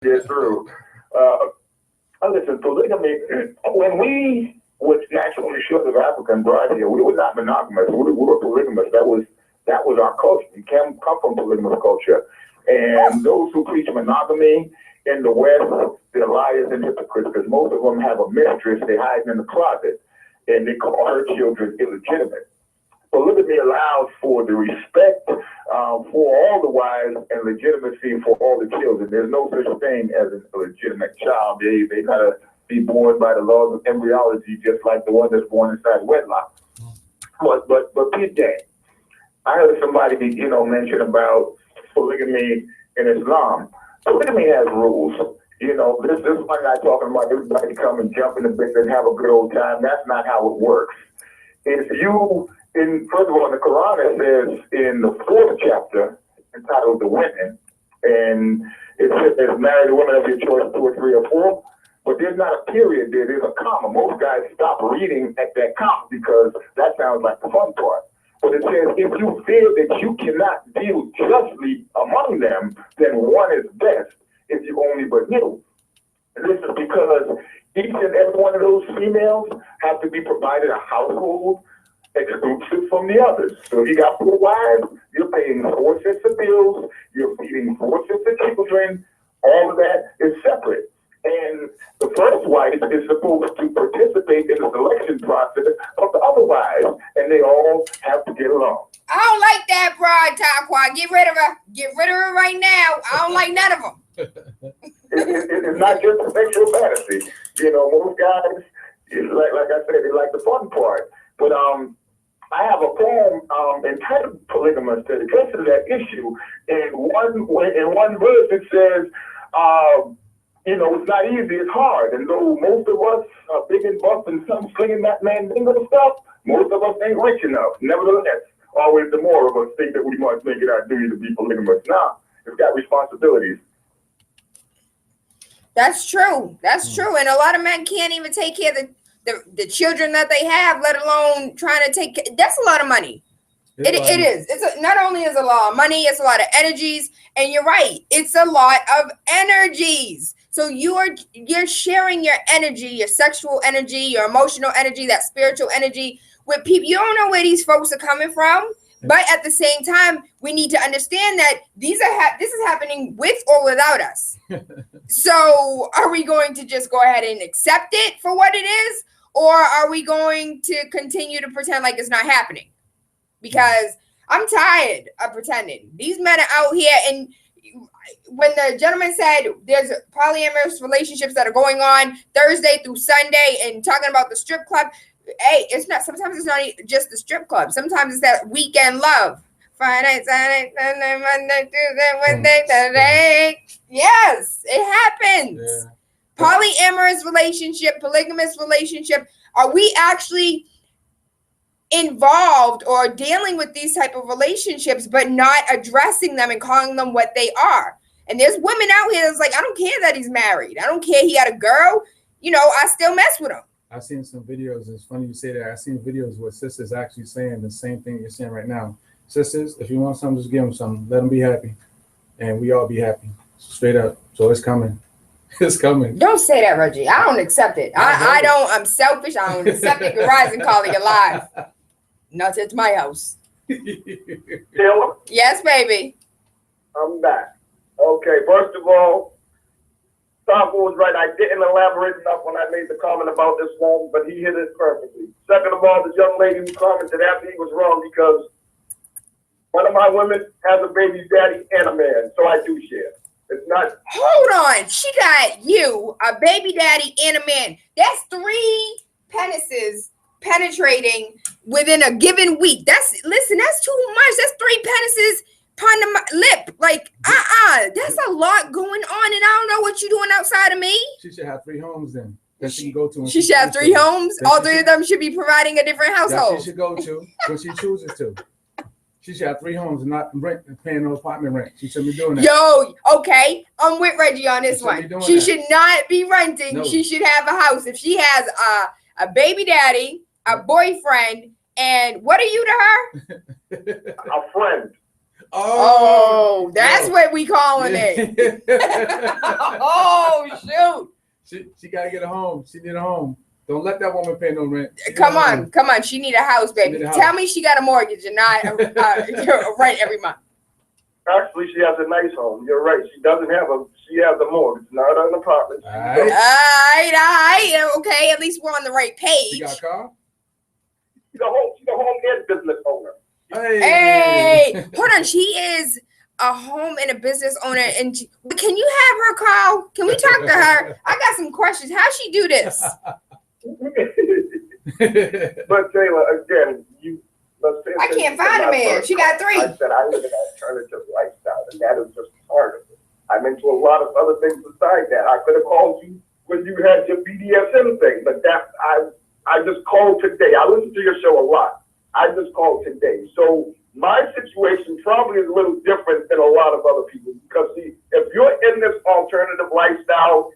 get through. Listen, polygamy, when we was naturally short of African brought here, we were not monogamous. We were polygamous. That was our culture. We come from polygamous culture. And those who preach monogamy in the West, they're liars and hypocrites because most of them have a mistress they hide in the closet and they call her children illegitimate. Polygamy allows for the respect for all the wives and legitimacy for all the children. There's no such thing as a legitimate child. They gotta be born by the laws of embryology, just like the one that's born inside wedlock. But Pete Day, I heard somebody mention about polygamy in Islam. Polygamy has rules. This is one not talking about everybody come and jump in the bed and have a good old time. That's not how it works. If you first of all, in the Quran, it says in the 4th chapter, entitled The Women, and it says, marry the women of your choice, 2 or 3 or 4, but there's not a period there, there's a comma. Most guys stop reading at that comma because that sounds like the fun part. But it says, if you feel that you cannot deal justly among them, then one is best if you only but knew. And this is because each and every one of those females have to be provided a household exclusive from the others. So if you got 4 wives, you're paying 4 sets of bills, you're feeding 4 sets of children, all of that is separate. And the first wife is supposed to participate in the selection process of the other wives, and they all have to get along. I don't like that broad, Taquan. Get rid of her. Get rid of her right now. I don't like none of them. It's not just a sexual fantasy. Most guys, like I said, they like the fun part. But I have a poem entitled Polygamous that addresses that issue. In one verse, it says, it's not easy, it's hard. And though most of us are big and buff and some slinging that man bingo stuff, most of us ain't rich enough. Nevertheless, always the more of us think that we must make it our duty to be polygamous. Now, it's got responsibilities. That's true. That's true. And a lot of men can't even take care of the children that they have, let alone trying to take care. That's a lot of money. It is. Not only is a lot of money, it's a lot of energies. And you're right. It's a lot of energies. So you're sharing your energy, your sexual energy, your emotional energy, that spiritual energy with people. You don't know where these folks are coming from. But at the same time, we need to understand that this is happening with or without us. So are we going to just go ahead and accept it for what it is? Or are we going to continue to pretend like it's not happening? Because I'm tired of pretending. These men are out here, and when the gentleman said there's polyamorous relationships that are going on Thursday through Sunday and talking about the strip club, hey, sometimes it's not just the strip club. Sometimes it's that weekend love. Friday, Saturday, Sunday, Monday, Tuesday, Wednesday, Thursday. Yes, it happens. Yeah. Polyamorous relationship, polygamous relationship. Are we actually involved or dealing with these type of relationships, but not addressing them and calling them what they are? And there's women out here that's like, I don't care that he's married. I don't care he had a girl. I still mess with him. I've seen some videos. It's funny you say that. I've seen videos where sisters actually saying the same thing you're saying right now. Sisters, if you want something, just give them something. Let them be happy. And we all be happy. Straight up. So it's coming. It's coming. Don't say that, Reggie. I don't accept it. I don't. I'm selfish. I don't accept it. Rise and call it alive. Not at my house. Tayla? Yes, baby. I'm back. Okay, first of all, Tom was right. I didn't elaborate enough when I made the comment about this one, but he hit it perfectly. Second of all, the young lady who commented after he was wrong because one of my women has a baby daddy and a man, so I do share. It's not. Hold on. She got you, a baby daddy, and a man. That's 3 penises penetrating within a given week. That's too much. That's 3 penises upon the lip. Like, that's a lot going on, and I don't know what you're doing outside of me. She should have 3 homes then that she can go to. She should have 3 homes. All 3 of them should be providing a different household. That she should go to when she chooses to. She should have 3 homes and not paying no apartment rent. She should be doing that. Yo, okay. I'm with Reggie on this one. She should not be renting. No. She should have a house. If she has a baby daddy, a boyfriend, and what are you to her? A friend. Oh, that's what we calling it. Oh, shoot. She gotta get a home. She need a home. Don't let that woman pay no rent. Come on. She need a house, baby. Tell me she got a mortgage and not a rent every month. Actually, she has a nice home. You're right. She doesn't have she has a mortgage, not an apartment. All right. Okay, at least we're on the right page. She got a car? She's a home and business owner. Hey, hold on. She is a home and a business owner. And can you have her call? Can we talk to her? I got some questions. How she do this? But Tayla, again, I can't find a man. She got 3. I said I live an alternative lifestyle, and that is just part of it. I'm into a lot of other things besides that. I could have called you when you had your BDSM thing, but I just called today. I listen to your show a lot. I just called today. So my situation probably is a little different than a lot of other people, because see, if you're in this alternative lifestyle,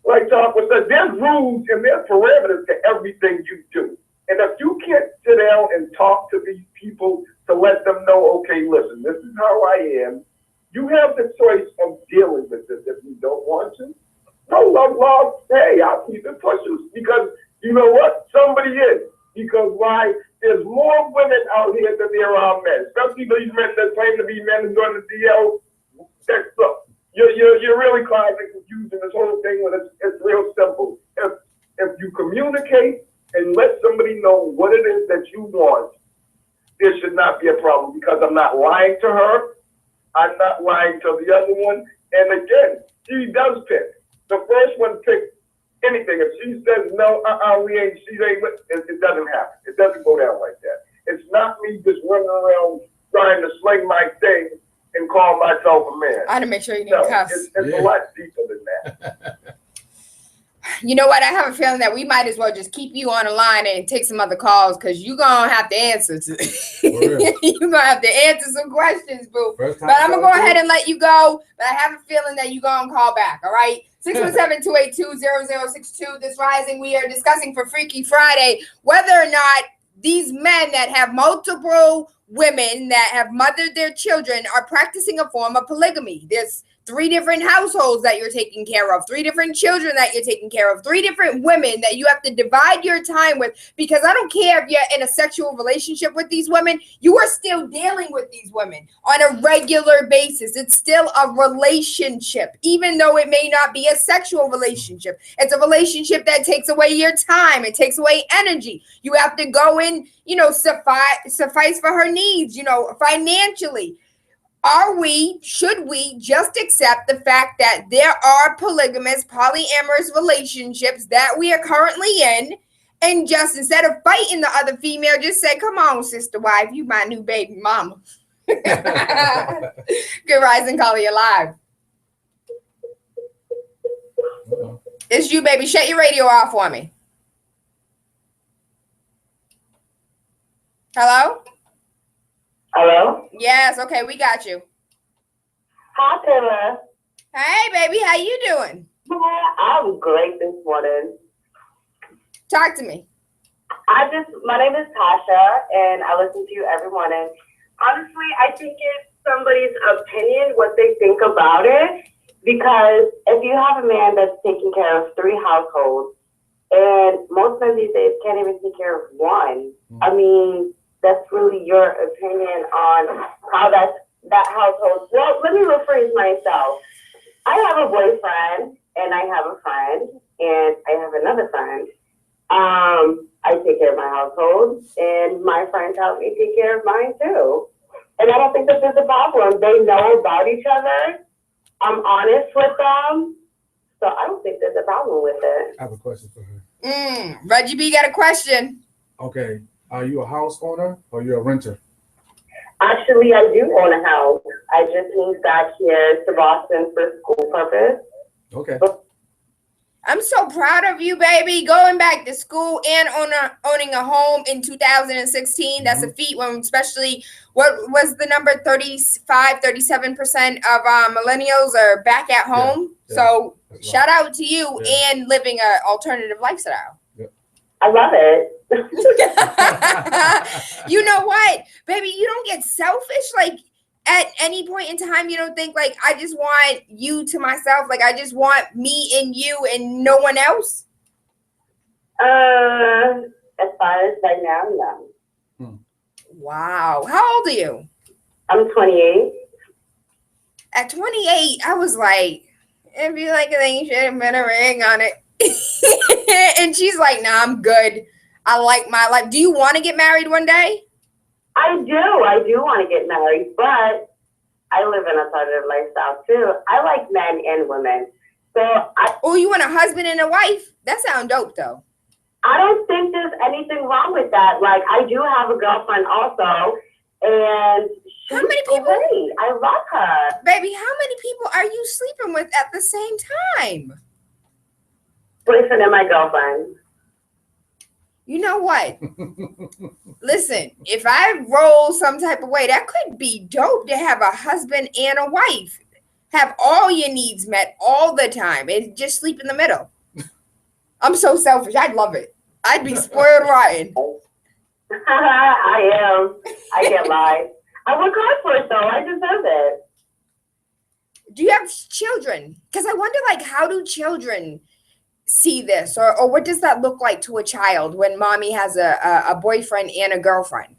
like Tom was said, there's rules and there's parameters to everything you do. And if you can't sit down and talk to these people to let them know, okay, listen, this is how I am, you have the choice of dealing with this. If you don't want to, no love, hey, I'll keep it pushing, because you know what? Somebody is. Because why? There's more women out here than there are men. Especially these men that claim to be men and doing the DL. Look, you're really causing confusion. This whole thing, when it's real simple. If you communicate and let somebody know what it is that you want, there should not be a problem, because I'm not lying to her. I'm not lying to the other one. And again, she does pick. The first one picked anything. If she says no, it doesn't happen. It doesn't go down like that. It's not me just running around trying to sling my thing and call myself a man. I had to make sure you didn't cuss. It's a lot deeper than that. You know what? I have a feeling that we might as well just keep you on the line and take some other calls, because you're going to have to answer. You're going to have to answer some questions, boo. But I'm going to go ahead and let you go. But I have a feeling that you're going to call back, all right? 617-282-0062. This Rising, we are discussing for Freaky Friday whether or not these men that have multiple women that have mothered their children are practicing a form of polygamy. There's 3 different households that you're taking care of, 3 different children that you're taking care of, 3 different women that you have to divide your time with, because I don't care if you're in a sexual relationship with these women, you are still dealing with these women on a regular basis. It's still a relationship, even though it may not be a sexual relationship. It's a relationship that takes away your time. It takes away energy. You have to go in, suffice for her needs, financially. Should we just accept the fact that there are polygamous, polyamorous relationships that we are currently in, and just instead of fighting the other female, just say, come on, sister wife, you my new baby mama. Good Rising, Caller, you live. It's you, baby. Shut your radio off for me. Hello? Hello? Yes, okay, we got you. Hi, Tayla. Hey, baby, how you doing? I'm great this morning. Talk to me. My name is Tasha, and I listen to you every morning. Honestly, I think it's somebody's opinion, what they think about it, because if you have a man that's taking care of 3 households, and most men these days can't even take care of 1, I mean, that's really your opinion on how that household. Well, let me rephrase myself. I have a boyfriend, and I have a friend, and I have another friend. I take care of my household, and my friends help me take care of mine too. And I don't think that there's a problem. They know about each other. I'm honest with them, so I don't think there's a problem with it. I have a question for her. Reggie B got a question. Okay. Are you a house owner or you're a renter? Actually, I do own a house. I just moved back here to Boston for school purpose. Okay. I'm so proud of you, baby. Going back to school and owning a home in 2016. That's a feat, when especially, what was the number? 37% of millennials are back at home. Yeah. So shout out to you and living an alternative lifestyle. I love it. You know what, baby? You don't get selfish. Like, at any point in time you don't think like I just want you to myself, like I just want me and you and no one else? As far as right now, no. Wow. How old are you? I'm 28. At 28, I was like, if you like a thing, you should have been a ring on it. And she's like, nah, I'm good. I like my life. Do you want to get married one day? I do want to get married, but I live in a positive lifestyle too. I like men and women. So Oh, you want a husband and a wife? That sounds dope though. I don't think there's anything wrong with that. Like, I do have a girlfriend also, and she's How many people? great. I love her. Baby, how many people are you sleeping with at the same time? Boyfriend and my girlfriend. You know what? Listen, if I roll some type of way, that could be dope to have a husband and a wife. Have all your needs met all the time and just sleep in the middle. I'm so selfish. I'd love it. I'd be spoiled rotten. I am. I can't lie. I work hard for it, though. I deserve it. Do you have children? Because I wonder, like, how do children see this? Or what does that look like to a child when mommy has a boyfriend and a girlfriend?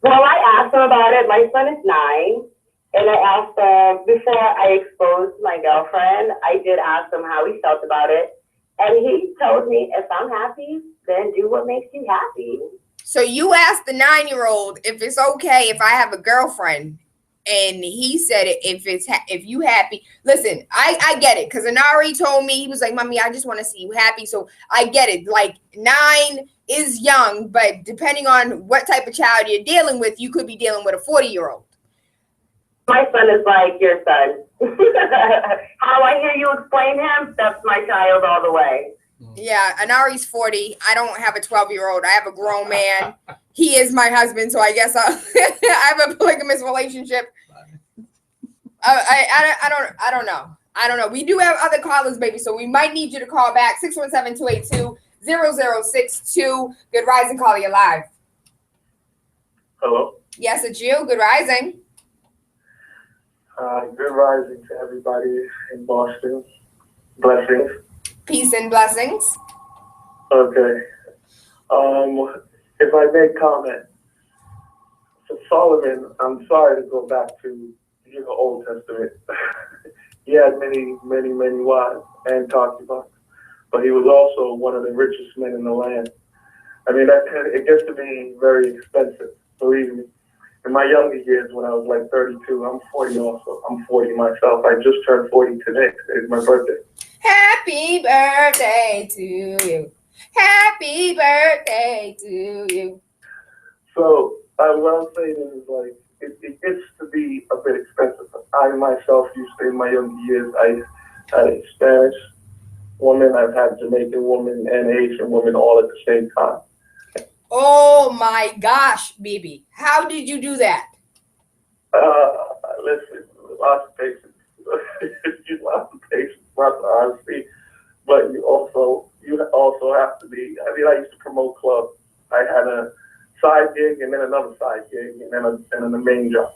Well, I asked him about it. My son is 9. And I asked him, before I exposed my girlfriend, I did ask him how he felt about it. And he told me, if I'm happy, then do what makes you happy. So you asked the 9-year-old if it's okay if I have a girlfriend, and he said if you happy. Listen, I get it, because Anari told me, he was like, Mommy, I just want to see you happy. So I get it. Like 9 is young, but depending on what type of child you're dealing with, you could be dealing with a 40-year-old. My son is like your son. How I hear you explain him, that's my child all the way. Yeah, Anari's 40. I don't have a 12-year-old. I have a grown man. He is my husband, so I guess I have a polygamous relationship. I don't know. I don't know. We do have other callers, baby, so we might need you to call back. 617-282-0062. Good rising, caller, you live. Hello. Yes, it's you. Good rising. Good rising to everybody in Boston. Blessings. Peace and blessings. Okay. If I may comment, so Solomon, I'm sorry to go back to the Old Testament. He had many wives and concubines, but he was also one of the richest men in the land. I mean, it gets to be very expensive, believe me. In my younger years, when I was like 32, I'm 40 also. I'm 40 myself. I just turned 40 today. It's my birthday. Happy birthday to you. Happy birthday to you. So what I'm saying is, like, it gets to be a bit expensive. I myself used to, in my younger years, I had a Spanish woman, I've had Jamaican woman and Asian woman all at the same time. Oh my gosh, baby. How did you do that? Listen, lots of patience. Lots of patience, lots of honesty. But you also have to be, I mean, I used to promote clubs. I had a side gig and then another side gig and then the main job.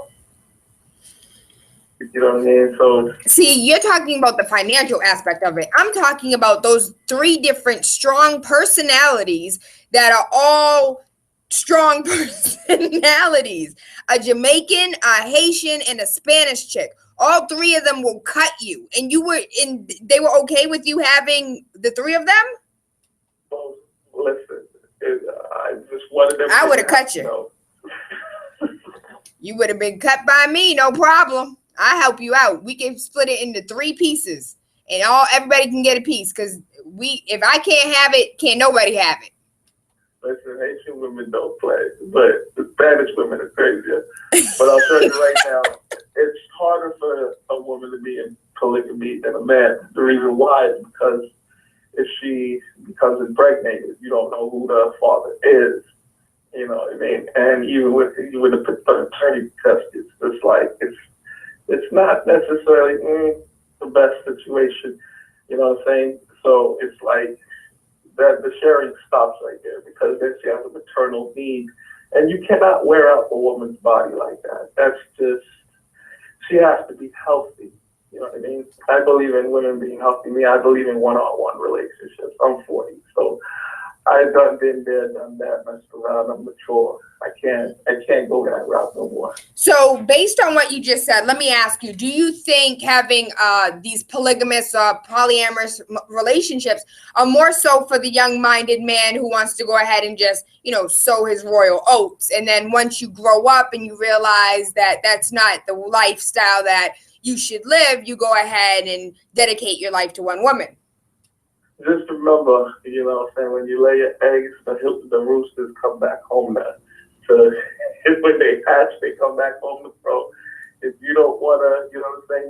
You know what I mean? So see, you're talking about the financial aspect of it. I'm talking about those 3 different strong personalities that are all strong personalities. A Jamaican, a Haitian, and a Spanish chick. All 3 of them will cut you. And they were okay with you having the 3 of them? well, listen, I just wanted them. I would have cut you. You would have been cut by me, no problem. I help you out. We can split it into 3 pieces, and everybody can get a piece. Because if I can't have it, can't nobody have it. Listen, Haitian women don't play, but the Spanish women are crazier. But I'll tell you right now, it's harder for a woman to be in polygamy than a man. The reason why is because if she becomes impregnated, you don't know who the father is. You know what I mean? And even with the paternity test, it's like it's not necessarily the best situation. You know what I'm saying? So it's like that the sharing stops right there, because then she has a maternal need, and you cannot wear out a woman's body like that. That's just she has to be healthy. You know what I mean? I believe in women being healthy. I believe in one-on-one relationships. I'm 40, so I've been there, done that, messed around. I'm mature. I can't go that route no more. So based on what you just said, let me ask you, do you think having these polygamous polyamorous relationships are more so for the young-minded man who wants to go ahead and just, sow his royal oats? And then once you grow up and you realize that that's not the lifestyle that you should live, you go ahead and dedicate your life to one woman? Just remember, when you lay your eggs, the roosters come back home now. So when they hatch, they come back home to throw. If you don't want to,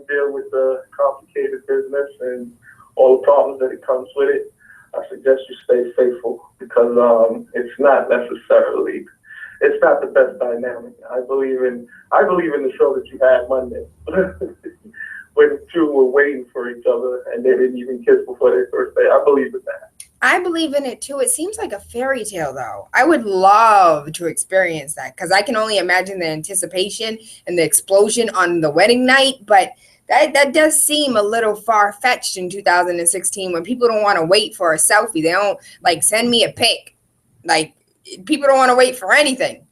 deal with the complicated business and all the problems that it comes with it, I suggest you stay faithful, because it's not necessarily, it's not the best dynamic. I believe in the show that you had Monday, when two were waiting for each other and they didn't even kiss before their first day. I believe in that. I believe in it too. It seems like a fairy tale, though. I would love to experience that, because I can only imagine the anticipation and the explosion on the wedding night. But that does seem a little far-fetched in 2016, when people don't want to wait for a selfie. They don't send me a pic. People don't want to wait for anything.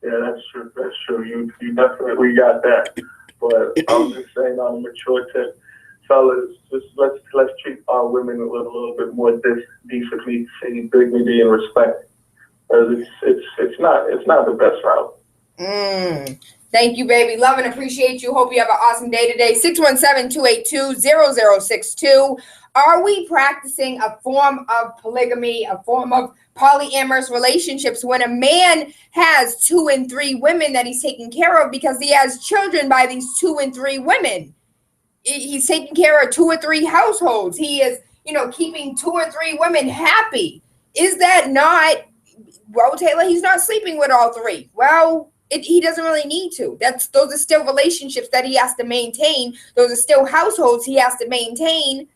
Yeah, that's true. That's true. You definitely got that. But I'm just saying, on a mature tip, fellas, just let's treat our women with a little bit more decently, dignity, and respect. It's not the best route. Thank you, baby. Love and appreciate you. Hope you have an awesome day today. 617-282-0062. Are we practicing a form of polygamy, a form of polyamorous relationships, when a man has 2 and 3 women that he's taking care of because he has children by these 2 and 3 women? He's taking care of 2 or 3 households. He is, keeping 2 or 3 women happy. Is that not, well, Tayla, he's not sleeping with all 3. Well, he doesn't really need to. Those are still relationships that he has to maintain. Those are still households he has to maintain.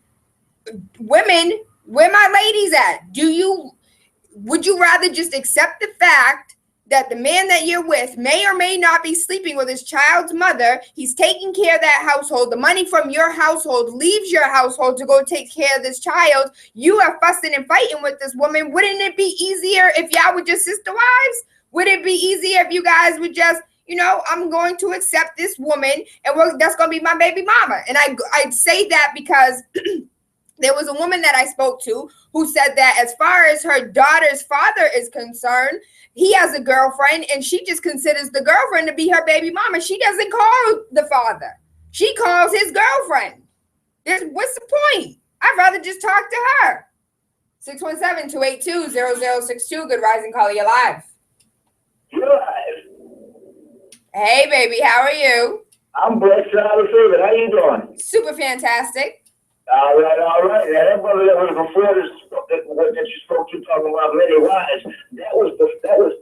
Women, where my ladies at? Would you rather just accept the fact that the man that you're with may or may not be sleeping with his child's mother? He's taking care of that household. The money from your household leaves your household to go take care of this child. You are fussing and fighting with this woman. Wouldn't it be easier if y'all were just sister wives? Would it be easier if you guys would just, I'm going to accept this woman, and that's going to be my baby mama? And I'd say that because there was a woman that I spoke to who said that as far as her daughter's father is concerned, he has a girlfriend, and she just considers the girlfriend to be her baby mama. She doesn't call the father. She calls his girlfriend. What's the point? I'd rather just talk to her. 617-282-0062. Good rising, caller, you're live. You're live. Hey, baby, how are you? I'm blessed and out of favor. How you doing? Super fantastic. All right. Now, that brother that was before this, that you spoke to, talking about many wives, that was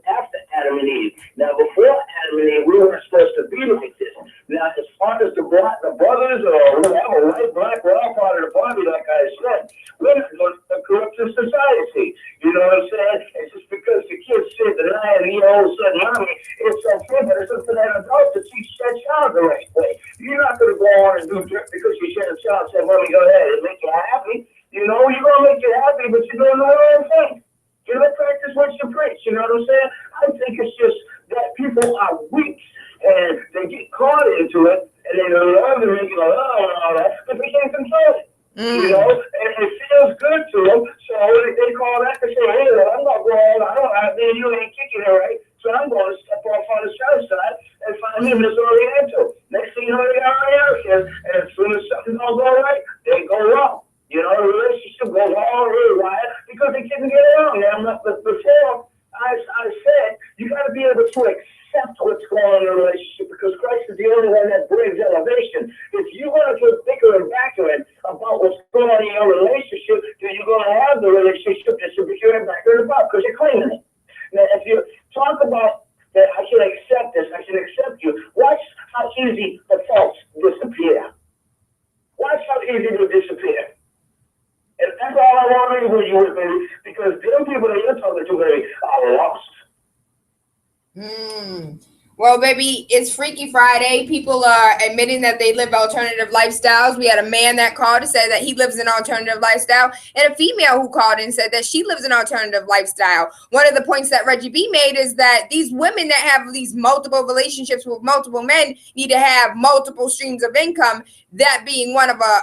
after Adam and Eve. Now, before Adam and Eve, we weren't supposed to be like this. Now, as far as the brothers or whatever, white, black, we're all part of the body, like I said. We're not going to corrupt the society. You know what I'm saying? It's just because the kids sit and lie and said, Mommy, it's okay, but it's up to that adult to teach that child the right way. You're not going to go on and do dirt because you said a child said, Mommy, go ahead. It make you happy. You're going to make you happy, but you're doing the wrong thing. Practice what you preach. You know what I'm saying? I think it's just that people are weak and they get caught into it and they love to make it like, all that, but they can't control it. And it feels good to them. So they call that and say, hey, I'm not going, you ain't kicking it right. So I'm going to step off on the south side and find him that's already into. Next thing you know, they already out here. And as soon as something don't go right, they go wrong. The relationship goes all really wide because they couldn't get along. But before I said, you got to be able to accept what's going on in a relationship, because Christ is the only one that brings elevation. If you want to get bigger and bickering about what's going on in your relationship, then you're going to have the relationship that's bigger and bickering about because you're claiming it. Now, if you talk about that, I should accept this, I should accept you, watch how easy the faults disappear. Watch how easy they disappear. And that's all I want to leave you with, baby, because them people that you're talking to, baby, are lost. Well, baby, it's Freaky Friday. People are admitting that they live alternative lifestyles. We had a man that called and said that he lives an alternative lifestyle, and a female who called and said that she lives an alternative lifestyle. One of the points that Reggie B made is that these women that have these multiple relationships with multiple men need to have multiple streams of income, that being one of a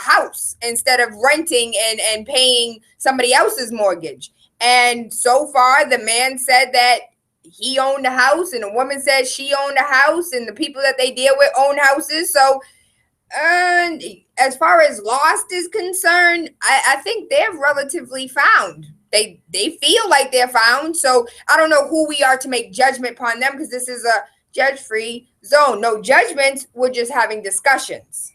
house, instead of renting and paying somebody else's mortgage. And so far, the man said that he owned a house, and the woman said she owned a house, and the people that they deal with own houses. So as far as lost is concerned, I think they're relatively found. They feel like they're found. So I don't know who we are to make judgment upon them, because this is a judge-free zone. No judgments. We're just having discussions.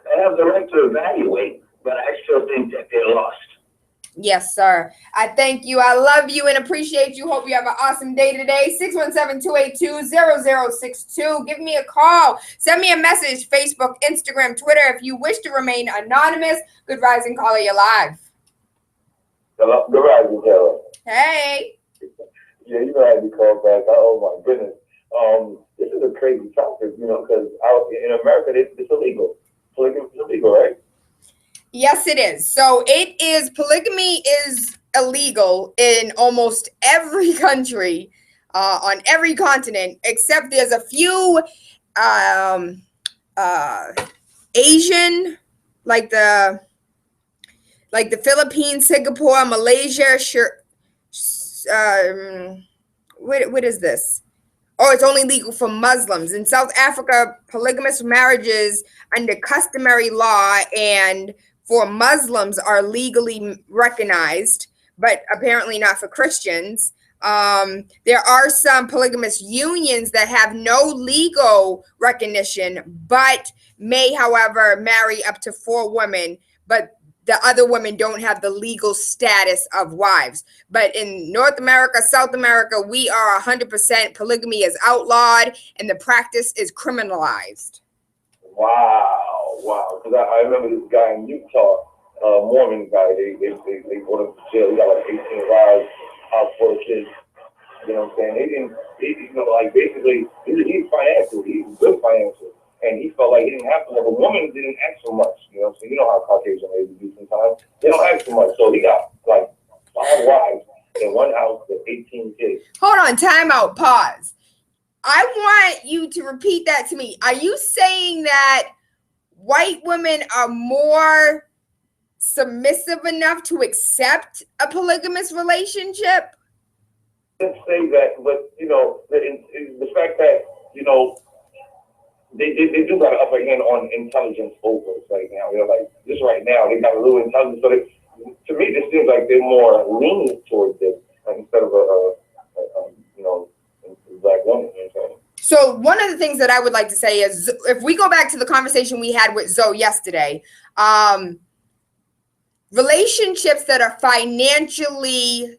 I have the right to evaluate, but I still think that they're lost. Yes, sir. I thank you. I love you and appreciate you. Hope you have an awesome day today. 617-282-0062. Give me a call. Send me a message. Facebook, Instagram, Twitter. If you wish to remain anonymous, Good Rising Caller, you're live. Good rising, Tayla. Hey. Yeah, you know I had to call back. Oh my goodness. This is a crazy topic, you know, because out in America it's illegal. Polygamy is illegal, right? Yes, it is. So it is. Polygamy is illegal in almost every country, on every continent, except there's a few Asian, like the Philippines, Singapore, Malaysia. Sure. What is this? Oh, it's only legal for Muslims. In South Africa, polygamous marriages under customary law and for Muslims are legally recognized, but apparently not for Christians. There are some polygamous unions that have no legal recognition, but may, however, marry up to 4 women, but the other women don't have the legal status of wives. But in North America, South America, we are 100% polygamy is outlawed and the practice is criminalized. Wow. Because I remember this guy in Utah, Mormon guy, they put him to jail. He got like 18 lives out for the kids. You know what I'm saying? Basically, he's financial. He's good financial. And he felt like he didn't have to. The woman didn't ask so much. You know what I'm saying? You know how Caucasian ladies do sometimes. They don't ask so much. So he got like 5 wives in one house with 18 kids. Hold on, time out, pause. I want you to repeat that to me. Are you saying that white women are more submissive enough to accept a polygamous relationship? I didn't say that, but you know, the fact that, you know, they do got an upper hand on intelligence over us right now. They're like, just right now, they got a little intelligence. So to me, it seems like they're more lenient towards it, like, instead of a black woman. You know what I'm saying? So one of the things that I would like to say is, if we go back to the conversation we had with Zoe yesterday, relationships that are financially,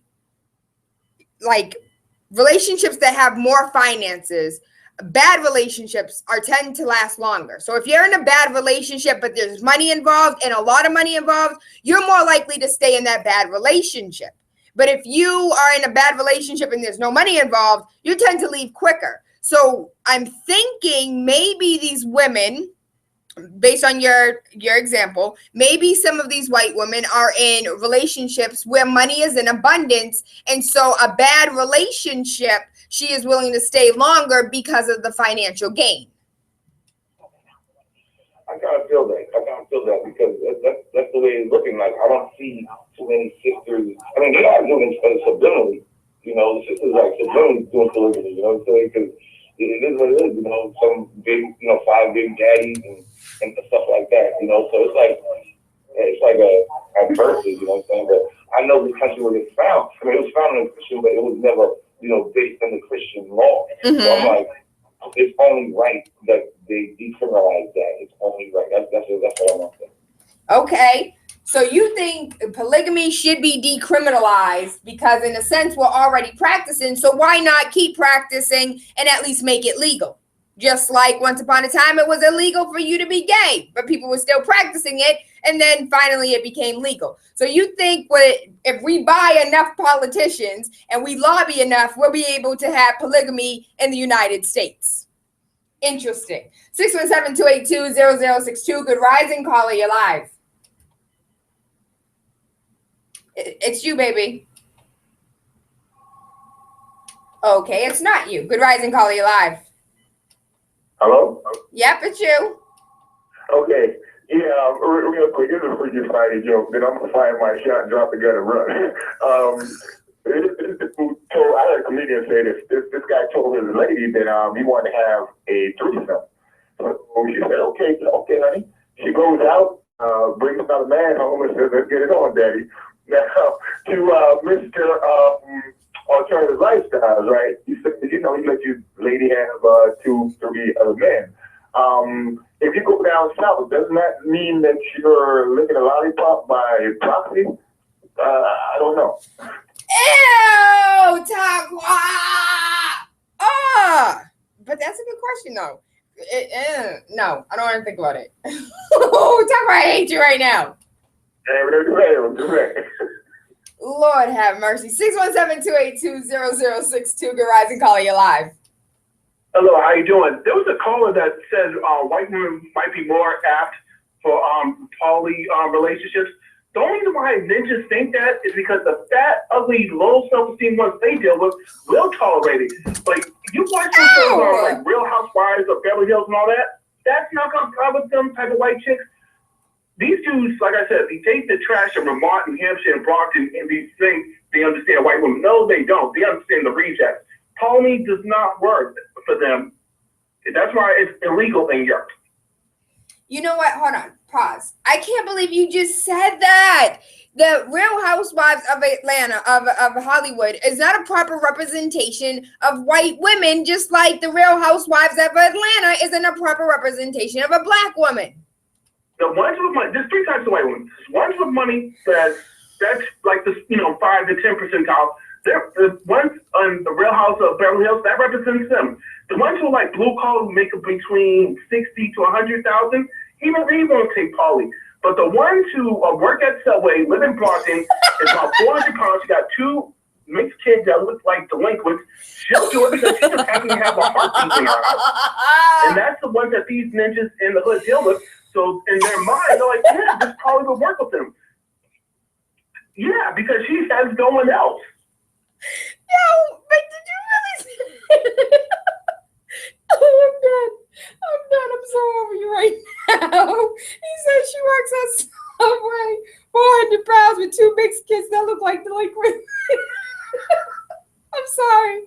like relationships that have more finances, bad relationships tend to last longer. So if you're in a bad relationship, but there's money involved and a lot of money involved, you're more likely to stay in that bad relationship. But if you are in a bad relationship and there's no money involved, you tend to leave quicker. So I'm thinking maybe these women, based on your example, maybe some of these white women are in relationships where money is in abundance. And so a bad relationship, she is willing to stay longer because of the financial gain. I kind of feel that. Because that's the way it's looking like. I don't see too many sisters. I mean, they are doing it subliminally. You know, the sisters like subliminally doing polygamy. You know what I'm saying? Because it is what it is. You know, some big, 5 big daddies and stuff like that. You know, so it's like a versus. You know what I'm saying? But I know this country was found. I mean, it was founded in Christian, but it was never, based on the Christian law. Mm-hmm. So I'm like, it's only right that they decriminalize that. It's only right. That's what I want to say. Okay. So you think polygamy should be decriminalized because, in a sense, we're already practicing. So why not keep practicing and at least make it legal? Just like once upon a time, it was illegal for you to be gay, but people were still practicing it. And then finally it became legal. So you think if we buy enough politicians and we lobby enough, we'll be able to have polygamy in the United States. Interesting. 617-282-0062. Good rising, caller. You're live. It's you, baby. Okay, it's not you. Good rising, caller. You're live. Hello? Yep, it's you. Okay. Yeah, real quick, this is a freaking funny joke. Then I'm gonna fire my shot and drop the gun and run. So I heard a comedian say this. This guy told his lady that he wanted to have a threesome. So she said, okay, honey. She goes out, brings another man home and says, let's get it on, daddy. Now, to Mr. Alternative Lifestyles, right? He said, he let you lady have 2, 3 other men. If you go down south, doesn't that mean that you're licking a lollipop by proxy? I don't know. Ew, Taqua. But that's a good question, though. No, I don't want to think about it. Oh, Taqua, I hate you right now. Lord have mercy. 617-282-0062. Good rising, caller. You're live. Hello, how you doing? There was a caller that said white women might be more apt for poly relationships. The only reason why ninjas think that is because the fat, ugly, low self-esteem ones they deal with will tolerate it. Like, you watch those shows on like Real Housewives of Beverly Hills and all that, that's not gonna cover them type of white chicks. These dudes, like I said, they take the trash of Vermont, New Hampshire, and Brockton and these things. They understand white women. No, they don't. They understand the rejects. Poly does not work for them. That's why it's illegal in Europe. You know what? Hold on. Pause. I can't believe you just said that. The Real Housewives of Atlanta, of Hollywood, is not a proper representation of white women, just like the Real Housewives of Atlanta isn't a proper representation of a black woman. The ones with money, there's 3 types of white women. Ones with money, that's like the 5 to 10 percentile. The ones on the Real House of Beverly Hills, that represents them. The ones who like blue collar who make between 60 to 100,000, even they won't take poly. But the ones who work at Subway, live in Brockton, is about 400 pounds. She got 2 mixed kids that look like delinquents. She'll do it because she just happens to have a heartbeat in her house. And that's the ones that these ninjas in the hood deal with. So in their mind, they're like, yeah, this probably will work with them. Yeah, because she has no one else. Yo, but did you really say that? Oh, I'm done. I'm so over you right now. He said she works at Subway, 400 pounds with 2 mixed kids that look like delinquents. I'm sorry.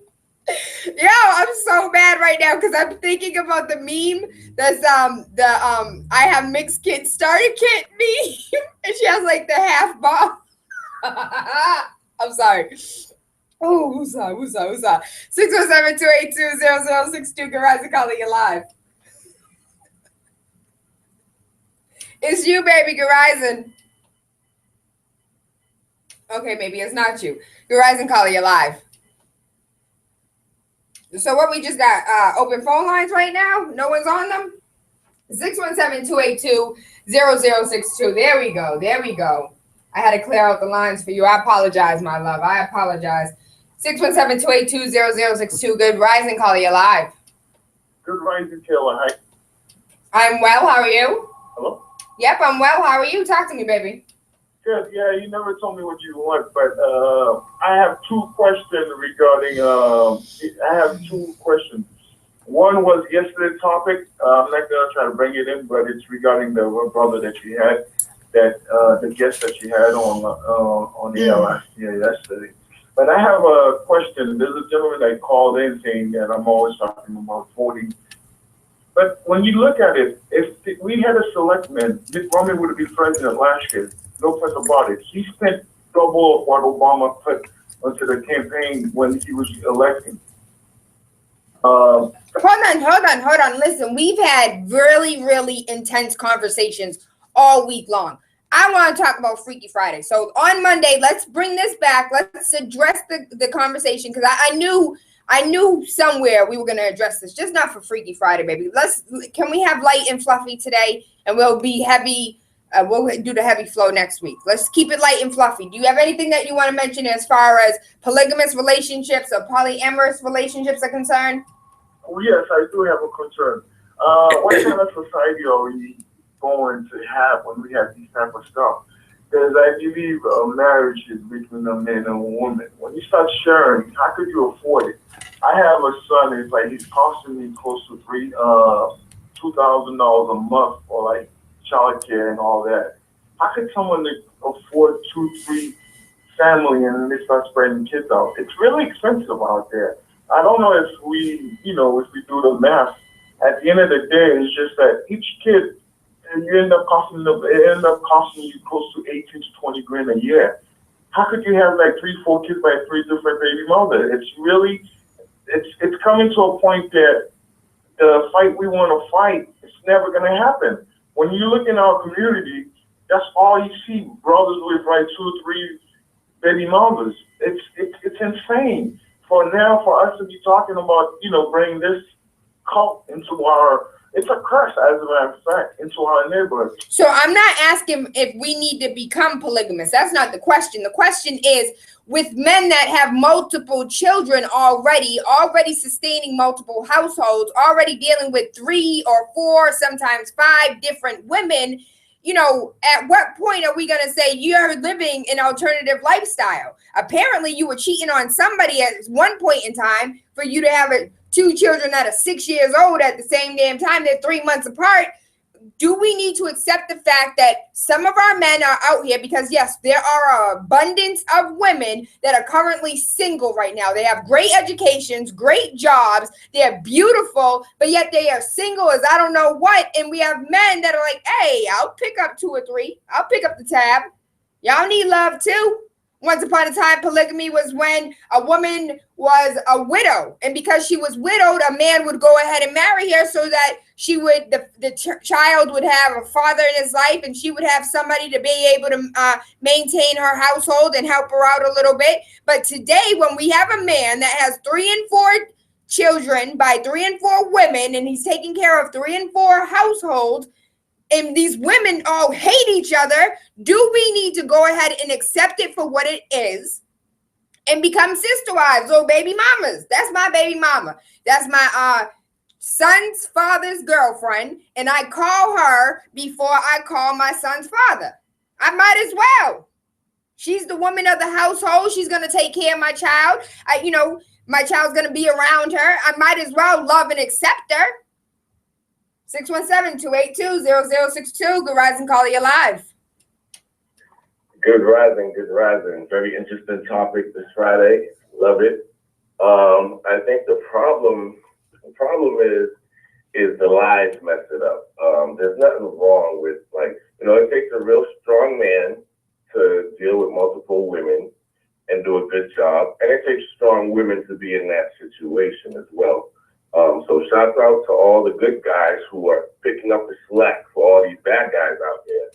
Yo, I'm so mad right now because I'm thinking about the meme that's I have mixed kids starter kit meme, and she has like the half ball. I'm sorry. Oh, who's that? 617-282-0062. Good rising, calling you live. It's you, baby. Good rising. Okay, maybe it's not you. Good rising, calling you live. So what we just got open phone lines right now? No one's on them? 617-282-0062. There we go. I had to clear out the lines for you. I apologize, my love. I apologize. 617-282-0062. Good rising, caller. You live. Good rising, Tayla. Hi. I'm well. How are you? Hello? Yep, I'm well. How are you? Talk to me, baby. Good. Yeah, you never told me what you want, but I have 2 questions regarding. I have 2 questions. One was yesterday's topic. I'm not gonna try to bring it in, but it's regarding the brother that she had, that the guest that she had on the air last year yesterday. But I have a question. There's a gentleman that called in saying that I'm always talking about voting. But when you look at it, if we had a selectman, Mitt Romney would have been president last year. No question about it. He spent double of what Obama put onto the campaign when he was elected. Hold on. Listen, we've had really, really intense conversations all week long. I want to talk about Freaky Friday. So on Monday, let's bring this back. Let's address the conversation because I knew I knew somewhere we were going to address this, just not for Freaky Friday, baby. Can we have light and fluffy today? And we'll be heavy. We'll do the heavy flow next week. Let's keep it light and fluffy. Do you have anything that you want to mention as far as polygamous relationships or polyamorous relationships are concerned? Oh, yes, I do have a concern. What kind of society are we going to have when we have these type of stuff? Because I believe marriage is between a man and a woman. When you start sharing, how could you afford it? I have a son. It's like he's costing me close to $2,000 a month for like childcare and all that. How could someone afford 2-3 family and then they start spreading kids out? It's really expensive out there. I don't know if we do the math. At the end of the day, it's just that each kid, it end up costing you close to 18 to 20 grand a year. How could you have like 3-4 kids by 3 different baby mothers? It's coming to a point that the fight we want to fight, it's never going to happen. When you look in our community, that's all you see, brothers with like 2 or 3 baby mothers. It's insane. For us to be talking about, bringing this cult into it's a curse, as a matter of fact, into our neighborhood. So I'm not asking if we need to become polygamous. That's not the question. The question is, with men that have multiple children already sustaining multiple households, already dealing with 3 or 4, sometimes 5 different women, at what point are we going to say you're living an alternative lifestyle? Apparently, you were cheating on somebody at one point in time for you to have 2 children that are 6 years old at the same damn time. They're 3 months apart. Do we need to accept the fact that some of our men are out here? Because yes, there are an abundance of women that are currently single right now. They have great educations, great jobs. They're beautiful, but yet they are single as I don't know what. And we have men that are like, hey, I'll pick up 2 or 3. I'll pick up the tab. Y'all need love too. Once upon a time, polygamy was when a woman was a widow. And because she was widowed, a man would go ahead and marry her so that the child would have a father in his life and she would have somebody to be able to maintain her household and help her out a little bit. But today, when we have a man that has 3 and 4 children by 3 and 4 women, and he's taking care of 3 and 4 households, and these women all hate each other, do we need to go ahead and accept it for what it is and become sister wives or baby mamas? That's my baby mama. That's my son's father's girlfriend, and I call her before I call my son's father. I might as well. She's the woman of the household. She's going to take care of my child. My child's going to be around her. I might as well love and accept her. 617-282-0062. Good rising, caller, you're live. Good rising. Very interesting topic this Friday. Love it. I think the problem is the lies mess it up. There's nothing wrong with it takes a real strong man to deal with multiple women and do a good job, and it takes strong women to be in that situation as well. So shouts out to all the good guys who are picking up the slack for all these bad guys out there.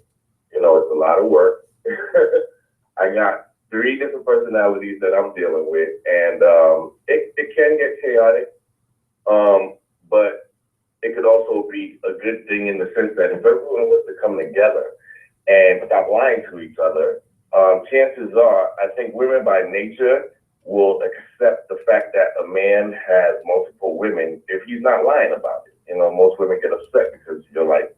It's a lot of work. I got 3 different personalities that I'm dealing with, and it can get chaotic, but it could also be a good thing in the sense that if everyone was to come together and stop lying to each other, chances are, I think women by nature will accept the fact that a man has multiple women if he's not lying about it. Most women get upset because you're lying.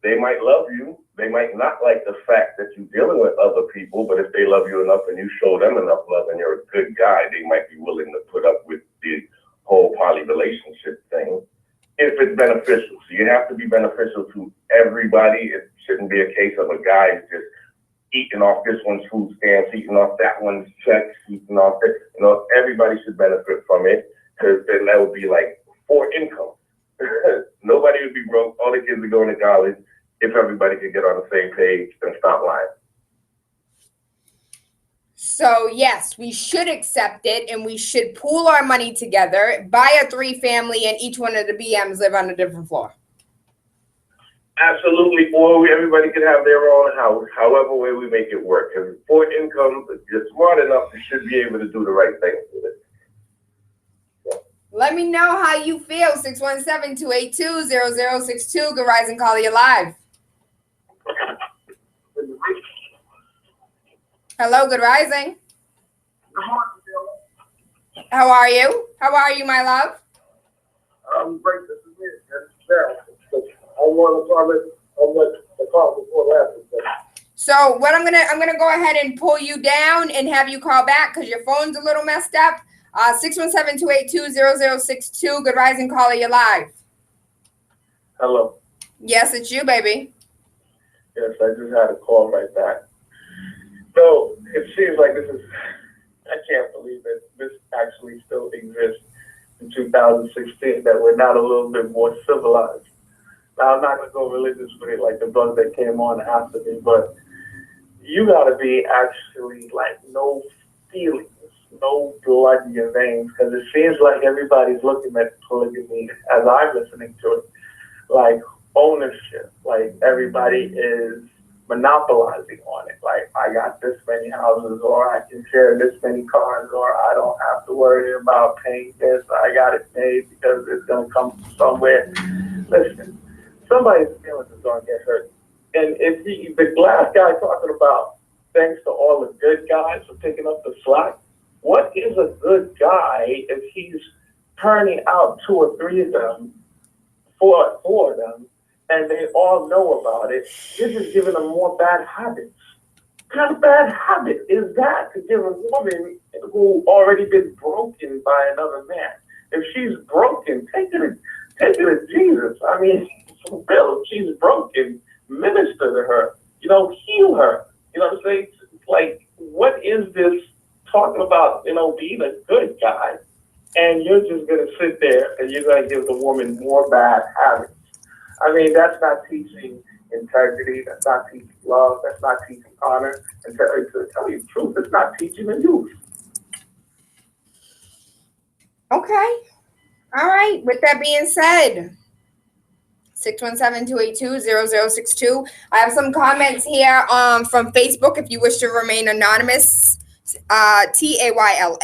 They might love you. They might not like the fact that you're dealing with other people, but if they love you enough and you show them enough love and you're a good guy, they might be willing to put up with the whole poly relationship thing if it's beneficial. So you have to be beneficial to everybody. It shouldn't be a case of a guy just eating off this one's food stamps, eating off that one's checks, eating off that. Everybody should benefit from it, because then that would be like 4 incomes. Nobody would be broke. All the kids are going to college if everybody could get on the same page and stop lying. So yes, we should accept it, and we should pool our money together, buy a 3 family, and each one of the BMs live on a different floor. Absolutely, or everybody can have their own house, however way we make it work. Because 4 incomes, if you're smart enough, you should be able to do the right thing with it. Let me know how you feel. 617-282-0062. Good Rising Caller, you're live. Hello, Good Rising. How are you? How are you, my love? I'm great. This is me. I want to comment on what the call before last week. So what I'm gonna go ahead and pull you down and have you call back because your phone's a little messed up. 617-282-0062. Good Rising Caller, you're live. Hello. Yes, it's you, baby. Yes, I just had a call right back. So it seems like I can't believe that this actually still exists in 2016, that we're not a little bit more civilized. Now, I'm not going to go religious with it like the brother that came on after me, but you got to be actually like no feelings, no blood in your veins, because it seems like everybody's looking at polygamy, as I'm listening to it, like ownership, like everybody is monopolizing on it. Like, I got this many houses, or I can share this many cars, or I don't have to worry about paying this. I got it made because it's going to come from somewhere. Listen, somebody's feelings is going to get hurt. And if the glass guy talking about thanks to all the good guys for picking up the slack, what is a good guy if he's turning out 2 or 3 of them, four of them, and they all know about it? This is giving them more bad habits. What kind of bad habit is that to give a woman who already been broken by another man? If she's broken, take it to Jesus. I mean, Bill, if she's broken, minister to her. Heal her. You know what I'm saying? Like, what is this talking about? Being a good guy, and you're just gonna sit there and you're gonna give the woman more bad habits. I mean, that's not teaching integrity. That's not teaching love. That's not teaching honor. And to tell you the truth, it's not teaching the youth. Okay. All right. With that being said, 617-282-0062. I have some comments here from Facebook if you wish to remain anonymous. TAYLA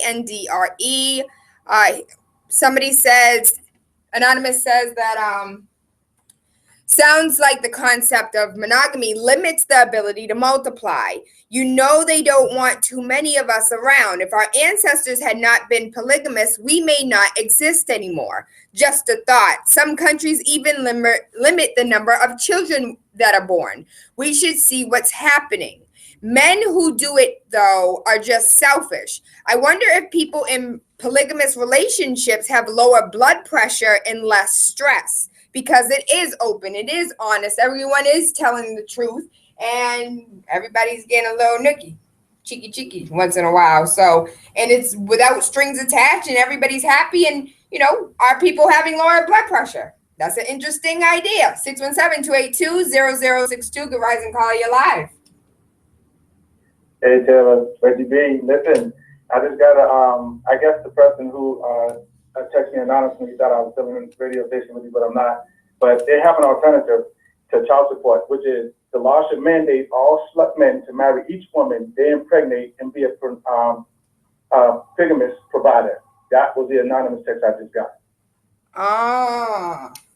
ANDRE. Anonymous says that sounds like the concept of monogamy limits the ability to multiply. They don't want too many of us around. If our ancestors had not been polygamous, we may not exist anymore. Just a thought. Some countries even limit the number of children that are born. We should see what's happening. Men who do it, though, are just selfish. I wonder if people in polygamous relationships have lower blood pressure and less stress, because it is open, it is honest, everyone is telling the truth, and everybody's getting a little nookie, cheeky once in a while. So, and it's without strings attached, and everybody's happy, and are people having lower blood pressure? That's an interesting idea. 617-282-0062. Good Rising Caller, you're live. Hey Tayla, Reggie B. Listen, I just got I guess the person who texted me anonymously thought I was still in the radio station with you, but I'm not. But they have an alternative to child support, which is the law should mandate all slut men to marry each woman they impregnate and be a polygamous provider. That was the anonymous text I just got.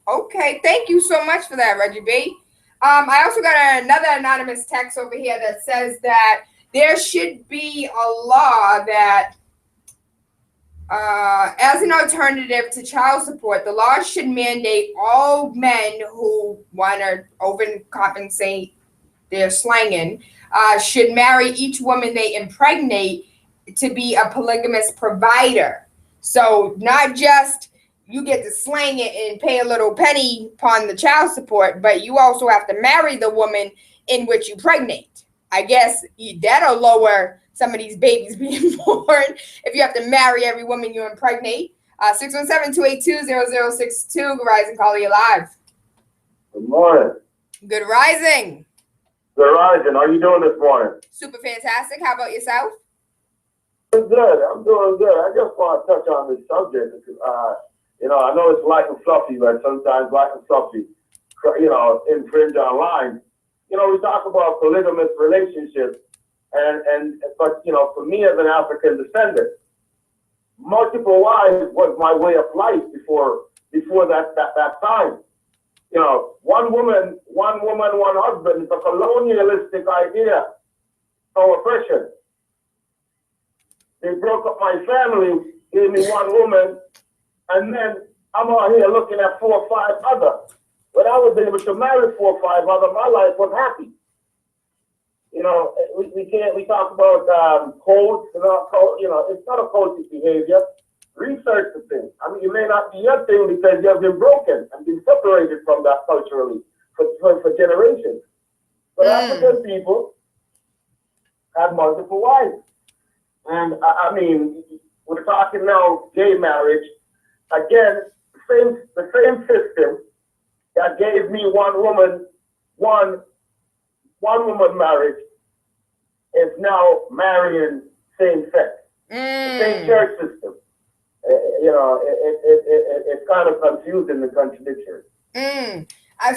Okay. Thank you so much for that, Reggie B. I also got another anonymous text over here that says that there should be a law that as an alternative to child support, the law should mandate all men who want to overcompensate their slanging should marry each woman they impregnate to be a polygamous provider. So not just you get to slang it and pay a little penny upon the child support, but you also have to marry the woman in which you pregnate. I guess that'll lower some of these babies being born if you have to marry every woman you impregnate. 617-282-0062. Good Rising Caller, you're live. Good morning. Good Rising. Good rising. How you doing this morning? Super fantastic. How about yourself? I'm good. I'm doing good. I just want to touch on this subject because, I know it's light and fluffy, but sometimes light and fluffy, infringe on lines. We talk about polygamous relationships, but for me as an African descendant, multiple wives was my way of life before that time. You know, one woman, one husband is a colonialistic idea of oppression. They broke up my family, gave me one woman, and then I'm out here looking at 4 or 5 others. When I was able to marry 4 or 5 others, my life was happy. You know, we talk about codes, you know, it's not a cultic behavior. Research the thing. I mean, it may not be your thing because you have been broken and been separated from that culturally for generations. But African people have multiple wives. And I mean, we're talking now gay marriage. Again, the same system that gave me one woman marriage is now marrying same sex. The same church system. You know, it's kind of confusing, the contradiction.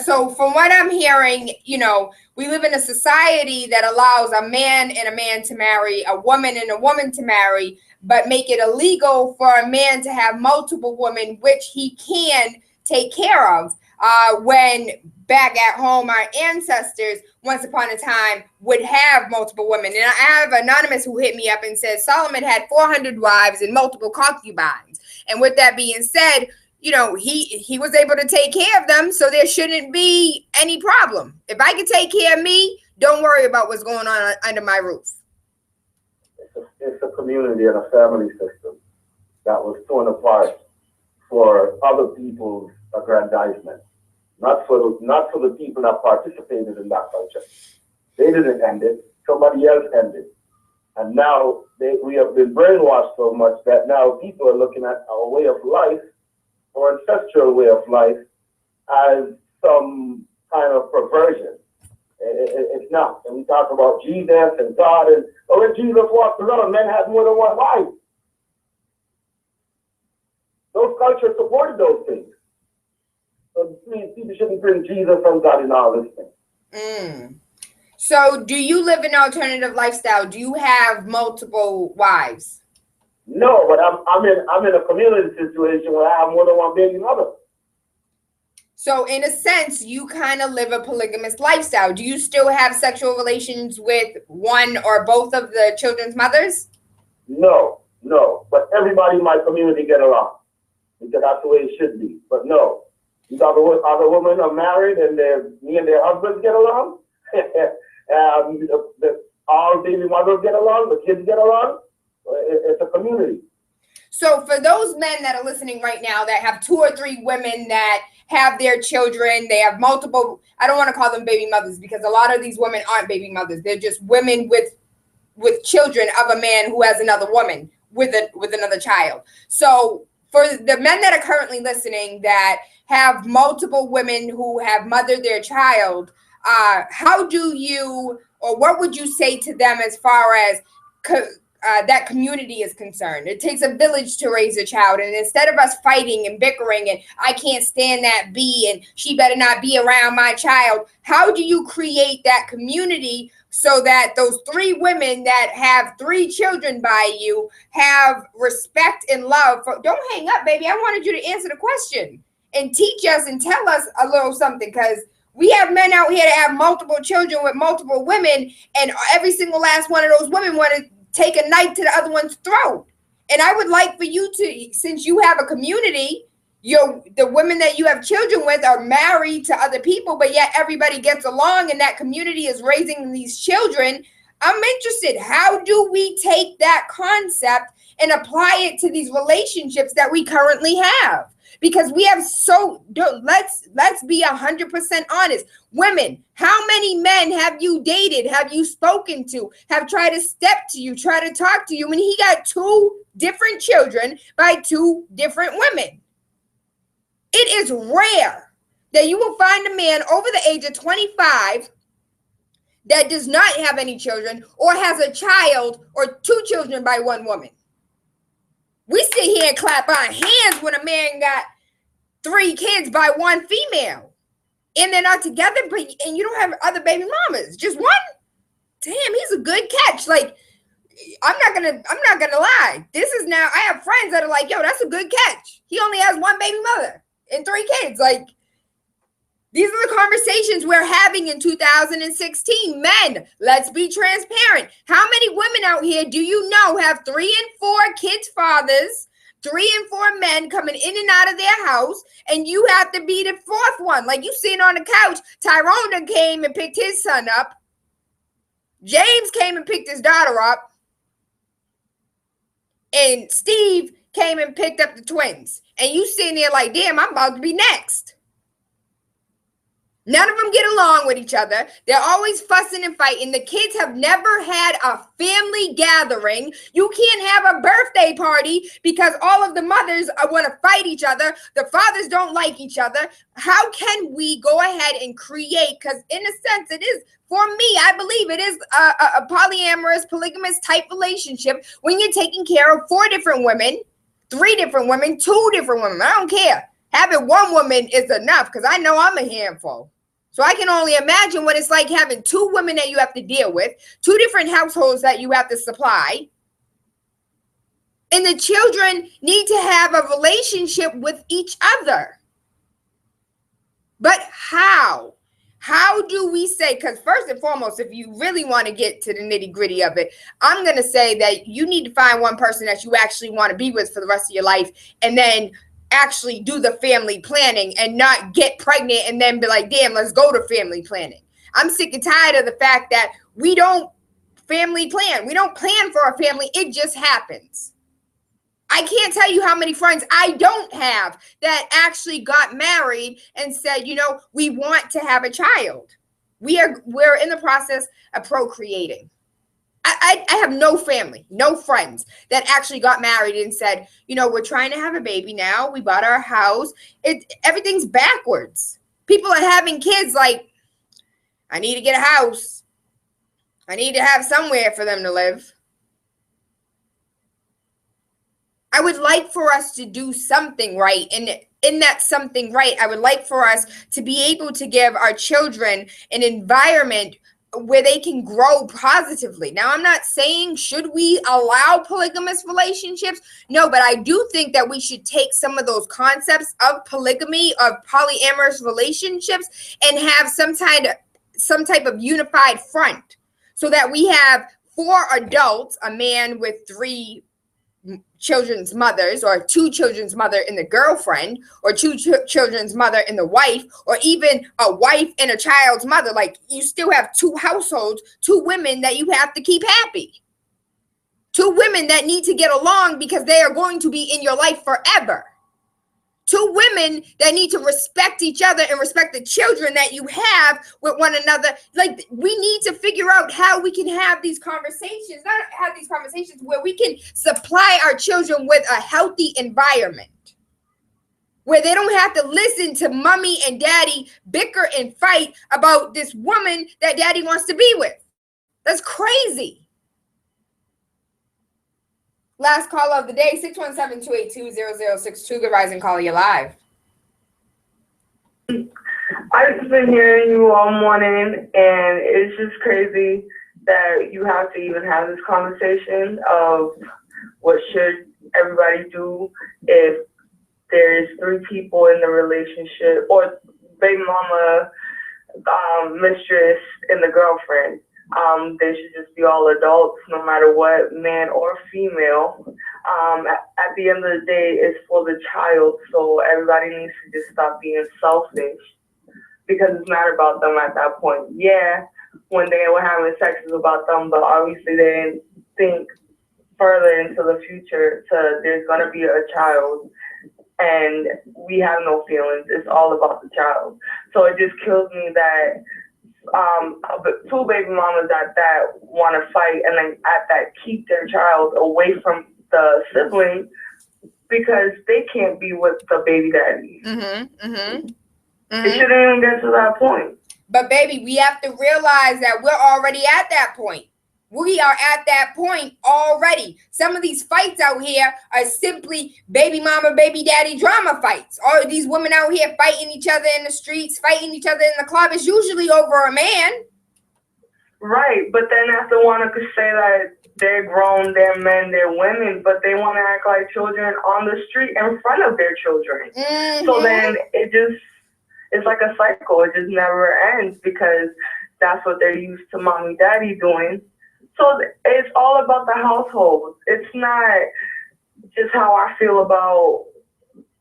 So from what I'm hearing, you know, we live in a society that allows a man and a man to marry, a woman and a woman to marry, but make it illegal for a man to have multiple women, which he can take care of. When back at home, our ancestors, once upon a time, would have multiple women. And I have Anonymous who hit me up and said Solomon had 400 wives and multiple concubines. And with that being said, you know, he was able to take care of them, so there shouldn't be any problem. If I can take care of me, don't worry about what's going on under my roof. It's a community and a family system that was torn apart for other people's aggrandizement. Not for the people that participated in that culture. They didn't end it. Somebody else ended. And now we have been brainwashed so much that now people are looking at our way of life, or ancestral way of life, as some kind of perversion. It's not. And we talk about Jesus and God, and when Jesus walked around, men had more than one wife. Those cultures supported those things. So please, people shouldn't bring Jesus and God in all this thing. So do you live an alternative lifestyle? Do you have multiple wives? No, but I'm in a community situation where I have more than one baby mother. So in a sense, you kind of live a polygamous lifestyle. Do you still have sexual relations with one or both of the children's mothers? No. But everybody in my community get along, because that's the way it should be. But no, these other women are married, and me and their husbands get along. All baby mothers get along. The kids get along. It's a community. So for those men that are listening right now that have 2 or 3 women that have their children, they have multiple, I don't want to call them baby mothers, because a lot of these women aren't baby mothers. They're just women with children of a man who has another woman with another child. So for the men that are currently listening that have multiple women who have mothered their child, how do you, or what would you say to them as far as that community is concerned? It takes a village to raise a child, and instead of us fighting and bickering and I can't stand that bee and she better not be around my child, how do you create that community so that those 3 women that have 3 children by you have respect and love? Don't hang up, baby. I wanted you to answer the question and teach us and tell us a little something, because we have men out here that have multiple children with multiple women, and every single last one of those women want to take a knife to the other one's throat. And I would like for you to, since you have a community, the women that you have children with are married to other people, but yet everybody gets along and that community is raising these children. I'm interested. How do we take that concept and apply it to these relationships that we currently have? Because we have let's be 100% honest. Women, how many men have you dated, have you spoken to, have tried to step to you, try to talk to you when he got 2 different children by 2 different women? It is rare that you will find a man over the age of 25 that does not have any children or has a child or 2 children by 1 woman. We sit here and clap our hands when a man got 3 kids by 1 female, and they're not together, and you don't have other baby mamas, just 1. Damn, he's a good catch. Like, I'm not gonna lie. This is now, I have friends that are like, yo, that's a good catch. He only has one baby mother and 3 kids. Like, these are the conversations we're having in 2016. Men, let's be transparent. How many women out here do you know have 3 and 4 kids' fathers, 3 and 4 men coming in and out of their house, and you have to be the 4th one? Like, you sitting on the couch, Tyrone came and picked his son up. James came and picked his daughter up. And Steve came and picked up the twins. And you sitting there like, damn, I'm about to be next. None of them get along with each other. They're always fussing and fighting. The kids have never had a family gathering. You can't have a birthday party because all of the mothers want to fight each other. The fathers don't like each other. How can we go ahead and create? Because in a sense, it is, for me, I believe it is a polyamorous, polygamous type relationship when you're taking care of 4 different women, 3 different women, 2 different women. I don't care. Having 1 woman is enough because I know I'm a handful. So I can only imagine what it's like having 2 women that you have to deal with, 2 different households that you have to supply. And the children need to have a relationship with each other. But how? How do we say, because first and foremost, if you really want to get to the nitty gritty of it, I'm going to say that you need to find one person that you actually want to be with for the rest of your life, and then actually do the family planning and not get pregnant and then be like, damn, let's go to family planning. I'm sick and tired of the fact that we don't family plan. We don't plan for a family. It just happens. I can't tell you how many friends I don't have that actually got married and said, you know, we want to have a child. We're in the process of procreating. I have no family, no friends that actually got married and said, you know, we're trying to have a baby now. We bought our house. Everything's backwards. People are having kids like, I need to get a house. I need to have somewhere for them to live. I would like for us to do something right. And in that something right, I would like for us to be able to give our children an environment where they can grow positively. Now, I'm not saying should we allow polygamous relationships? No, but I do think that we should take some of those concepts of polygamy, of polyamorous relationships, and have some type of unified front so that we have 4 adults, a man with 3 children's mothers, or 2 children's mother in the girlfriend, or 2 children's mother in the wife, or even a wife and a child's mother. Like, you still have 2 households, 2 women that you have to keep happy, 2 women that need to get along because they are going to be in your life forever, 2 women that need to respect each other and respect the children that you have with one another. Like, we need to figure out how we can have these conversations, not have these conversations where we can supply our children with a healthy environment, where they don't have to listen to mommy and daddy bicker and fight about this woman that daddy wants to be with. That's crazy. Last call of the day, 617-282-0062. Good Rising Caller, you're live. I've just been hearing you all morning, and it's just crazy that you have to even have this conversation of what should everybody do if there's 3 people in the relationship, or baby mama, mistress, and the girlfriend. They should just be all adults, no matter what, man or female. At the end of the day, it's for the child, so everybody needs to just stop being selfish, because it's not about them at that point. Yeah, when they were having sex, it was about them, but obviously they didn't think further into the future to there's going to be a child, and we have no feelings. It's all about the child. So it just kills me that 2 baby mamas at that want to fight, and then at that keep their child away from the sibling because they can't be with the baby daddy. It shouldn't even get to that point. But baby, we have to realize that we're already at that point. We are at that point already. Some of these fights out here are simply baby mama, baby daddy drama fights. All of these women out here fighting each other in the streets, fighting each other in the club. It's usually over a man. Right, but then after want to say that they're grown, they're men, they're women, but they want to act like children on the street in front of their children. Mm-hmm. So then it's like a cycle. It just never ends because that's what they're used to mommy, daddy doing. So it's all about the household. It's not just how I feel about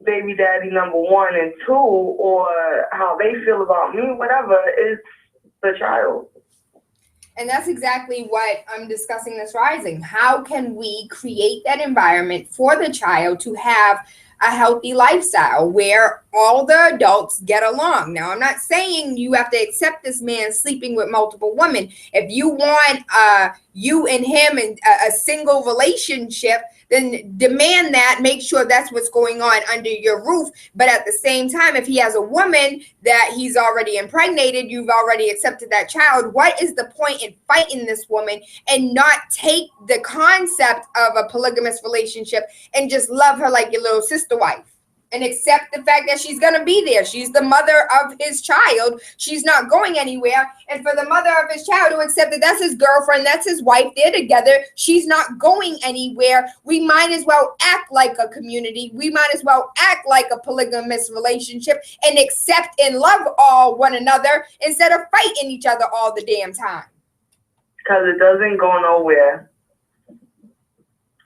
baby daddy number 1 and 2 or how they feel about me, whatever. It's the child. And that's exactly what I'm discussing this rising. How can we create that environment for the child to have a healthy lifestyle where all the adults get along? Now, I'm not saying you have to accept this man sleeping with multiple women. If you want you and him in a single relationship, then demand that, make sure that's what's going on under your roof. But at the same time, if he has a woman that he's already impregnated, you've already accepted that child, what is the point in fighting this woman and not take the concept of a polygamous relationship and just love her like your little sister wife? And accept the fact that she's going to be there. She's the mother of his child. She's not going anywhere. And for the mother of his child to accept that that's his girlfriend, that's his wife, they're together, she's not going anywhere. We might as well act like a community. We might as well act like a polygamous relationship and accept and love all one another instead of fighting each other all the damn time. Because it doesn't go nowhere.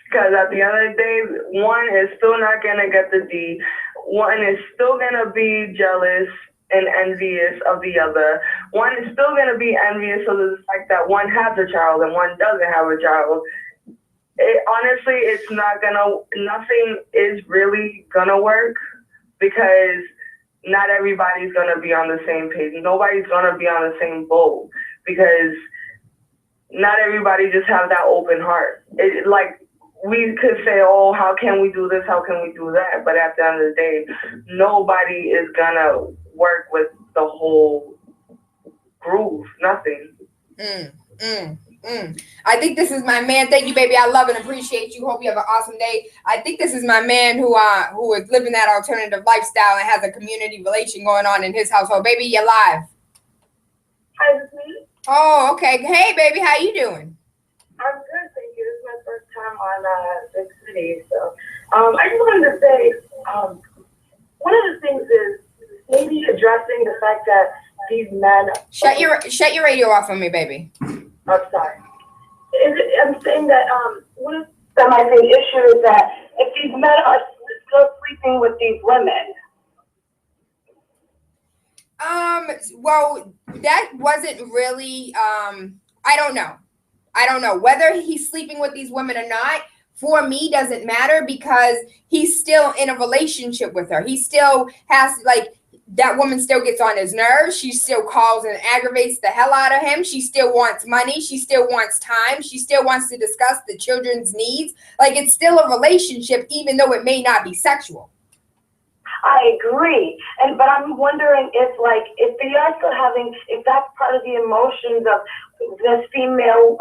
Because at the end of the day, one is still not going to get the D. One is still going to be jealous and envious of the other. One is still going to be envious of the fact that one has a child and one doesn't have a child. Honestly, it's not going to, nothing is really going to work because not everybody's going to be on the same page. Nobody's going to be on the same boat because not everybody just have that open heart. We could say, oh, how can we do this? How can we do that? But at the end of the day, nobody is going to work with the whole groove. Nothing. I think this is my man. Thank you, baby. I love and appreciate you. Hope you have an awesome day. I think this is my man who is living that alternative lifestyle and has a community relation going on in his household. Baby, you're live. Hi, this is me. Oh, okay. Hey, baby. How you doing? I'm good, thank you. This is my first time on Big City. So I just wanted to say, one of the things is maybe addressing the fact that these men... Shut your radio off on me, baby. I'm sorry. I'm saying that one of my big issue is that if these men are still sleeping with these women... Well, that wasn't really... I don't know whether he's sleeping with these women or not. For me, doesn't matter because he's still in a relationship with her. He still has, that woman still gets on his nerves. She still calls and aggravates the hell out of him. She still wants money. She still wants time. She still wants to discuss the children's needs. It's still a relationship, even though it may not be sexual. I agree, but I'm wondering if they are still having, if that's part of the emotions of this female,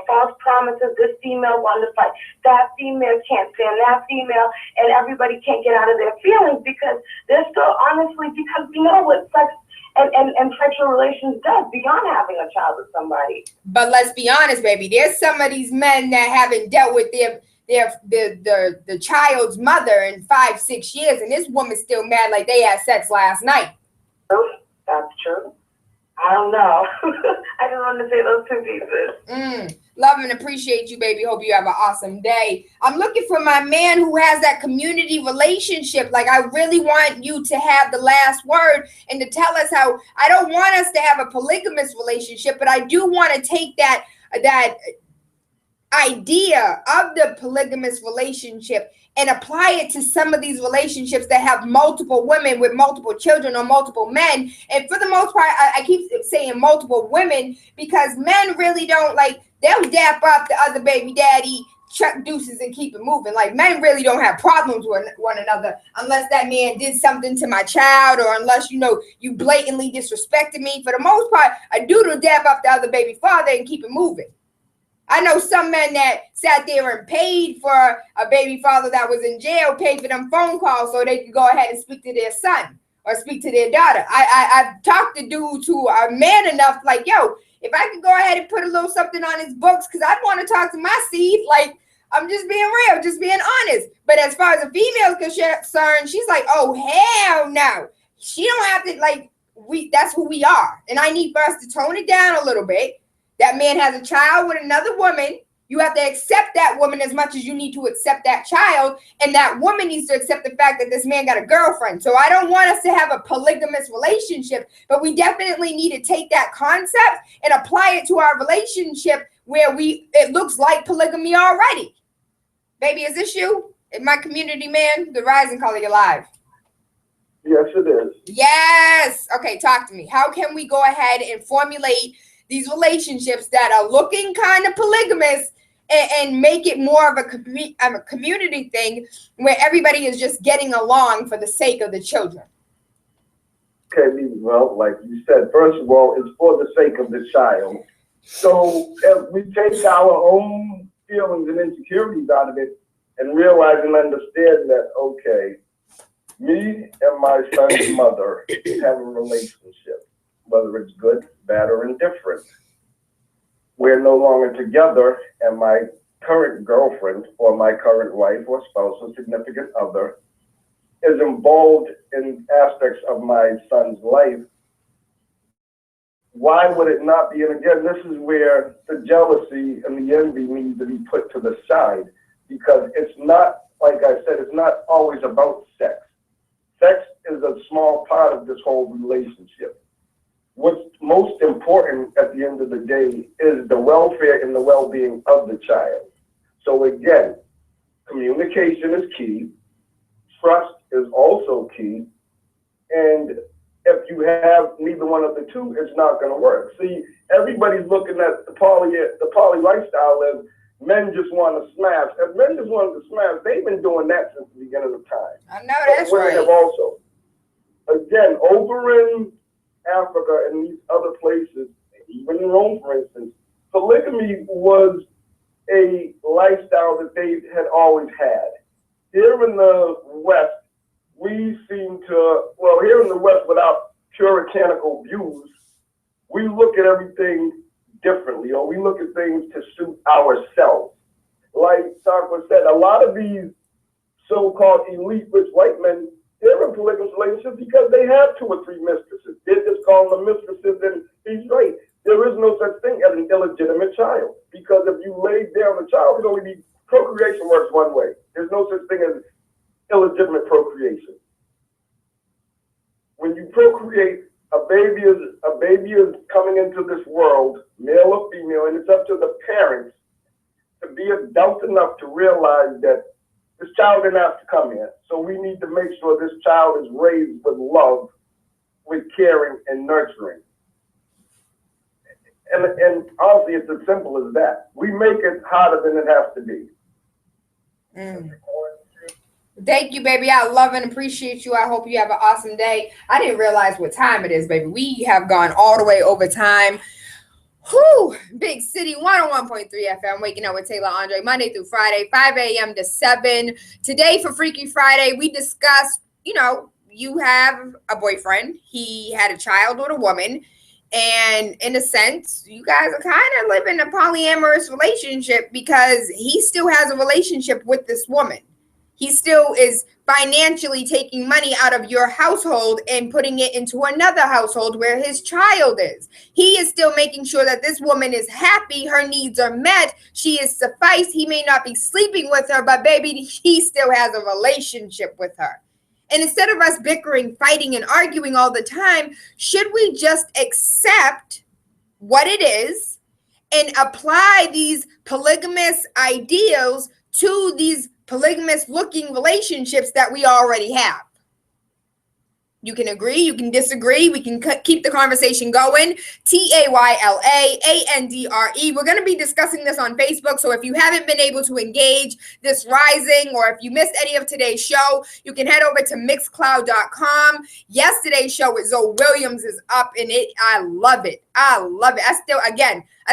false promises. This female wanted to fight. That female can't stand that female, and everybody can't get out of their feelings because they're still honestly, because we know what sex and sexual relations does beyond having a child with somebody. But let's be honest, baby. There's some of these men that haven't dealt with the child's mother in 5-6 years, and this woman's still mad like they had sex last night. That's true. I don't know. I just wanted to say those two pieces. Love and appreciate you, baby. Hope you have an awesome day. I'm looking for my man who has that community relationship. I really want you to have the last word and to tell us how. I don't want us to have a polygamous relationship, but I do want to take that idea of the polygamous relationship and apply it to some of these relationships that have multiple women with multiple children or multiple men. And for the most part, I keep saying multiple women because men really don't they'll dap up the other baby daddy, chuck deuces and keep it moving. Men really don't have problems with one another unless that man did something to my child or unless, you blatantly disrespected me. For the most part, a dude will dap up the other baby father and keep it moving. I know some men that sat there and paid for a baby father that was in jail, paid for them phone calls so they could go ahead and speak to their son or speak to their daughter. I've talked to dudes who are man enough, yo, if I could go ahead and put a little something on his books, because I'd want to talk to my seed. Like, I'm just being real, just being honest. But as far as a female is concerned, she's like, oh, hell no. She don't have to, like, that's who we are. And I need for us to tone it down a little bit. That man has a child with another woman. You have to accept that woman as much as you need to accept that child. And that woman needs to accept the fact that this man got a girlfriend. So I don't want us to have a polygamous relationship, but we definitely need to take that concept and apply it to our relationship where it looks like polygamy already. Baby, is this you? In my community, man, the rising color, you're live. Yes, it is. Yes. Okay, talk to me. How can we go ahead and formulate these relationships that are looking kind of polygamous and make it more of a community thing where everybody is just getting along for the sake of the children? Okay, well, like you said, first of all, it's for the sake of the child. So if we take our own feelings and insecurities out of it and realize and understand that, okay, me and my son's mother have a relationship, whether it's good, bad, or indifferent. We're no longer together, and my current girlfriend or my current wife or spouse or significant other is involved in aspects of my son's life. Why would it not be? And again, this is where the jealousy and the envy needs to be put to the side, because it's not, like I said, it's not always about sex. Sex is a small part of this whole relationship. What's most important at the end of the day is the welfare and the well-being of the child. So again, communication is key. Trust is also key. And if you have neither one of the two, it's not going to work. See, everybody's looking at the poly lifestyle as men just want to smash. If men just wanted to smash, they've been doing that since the beginning of time. I know that's women right. have also. Again, over in Africa and these other places, even in Rome, for instance, polygamy was a lifestyle that they had always had. Here in the West, we seem to, well, here in the West, without puritanical views, we look at everything differently, or we look at things to suit ourselves. Like Sarko said, a lot of these so-called elite rich white men, they're in polygamous relationships because they have 2 or 3 mistresses. They're just calling them mistresses, and he's right. There is no such thing as an illegitimate child, because if you lay down a child, it can only be, procreation works one way. There's no such thing as illegitimate procreation. When you procreate, a baby is coming into this world, male or female, and it's up to the parents to be adult enough to realize that this child didn't have to come here. So we need to make sure this child is raised with love, with caring and nurturing. And honestly, it's as simple as that. We make it harder than it has to be. Thank you, baby. I love and appreciate you. I hope you have an awesome day. I didn't realize what time it is, baby. We have gone all the way over time. Whew, Big City 101.3 FM, waking up with Tayla Andre, Monday through Friday, 5 a.m. to 7. Today for Freaky Friday, we discussed, you have a boyfriend. He had a child with a woman. And in a sense, you guys are kind of living a polyamorous relationship because he still has a relationship with this woman. He still is financially taking money out of your household and putting it into another household where his child is. He is still making sure that this woman is happy, her needs are met, she is sufficed. He may not be sleeping with her, but baby, he still has a relationship with her. And instead of us bickering, fighting, and arguing all the time, should we just accept what it is and apply these polygamous ideals to these polygamous looking relationships that we already have? You can agree, you can disagree. We can keep the conversation going. TaylaAndre. We're going to be discussing this on Facebook. So if you haven't been able to engage this rising, or if you missed any of today's show, you can head over to mixcloud.com. Yesterday's show with Zoe Williams is up, and I love it. I love it. I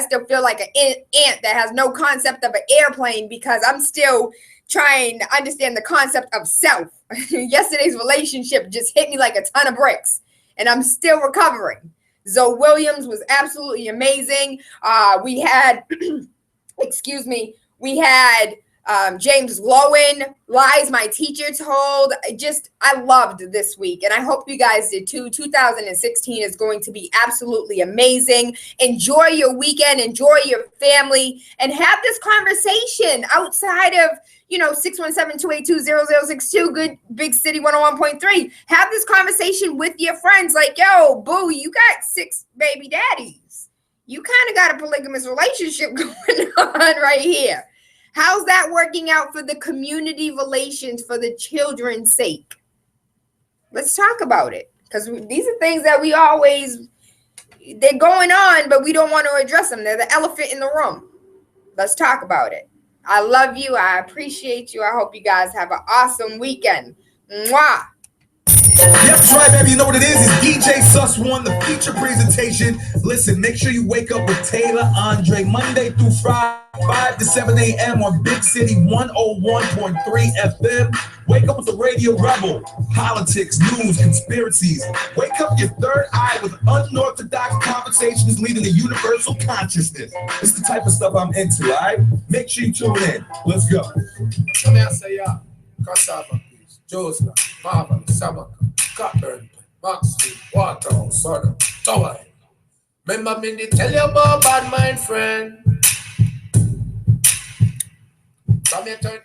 still feel like an ant that has no concept of an airplane because I'm still trying to understand the concept of self. Yesterday's relationship just hit me like a ton of bricks, and I'm still recovering. Zoe Williams was absolutely amazing. We had, excuse me, we had James Lowen, Lies My Teacher Told. I loved this week, and I hope you guys did too. 2016 is going to be absolutely amazing. Enjoy your weekend, enjoy your family, and have this conversation outside of, 617-282-0062, good Big City 101.3. Have this conversation with your friends like, yo, boo, you got 6 baby daddies. You kind of got a polygamous relationship going on right here. How's that working out for the community relations for the children's sake? Let's talk about it, because these are things that they're going on, but we don't want to address them. They're the elephant in the room. Let's talk about it. I love you. I appreciate you. I hope you guys have an awesome weekend. Mwah. That's right, baby. You know what it is? It's DJ Sus One, the feature presentation. Listen, make sure you wake up with Tayla Andre Monday through Friday, 5 to 7 a.m. on Big City 101.3 FM. Wake up with the Radio Rebel. Politics, news, conspiracies. Wake up your third eye with unorthodox conversations leading to universal consciousness. It's the type of stuff I'm into, all right? Make sure you tune in. Let's go. Come here, say ya. Cassava, please. Joseph, Marvin, Samaka, Cockburn, Maxley, Waterhouse, Sodom, Tower. Remember me, they tell you about bad mind, friend. Come here, turn.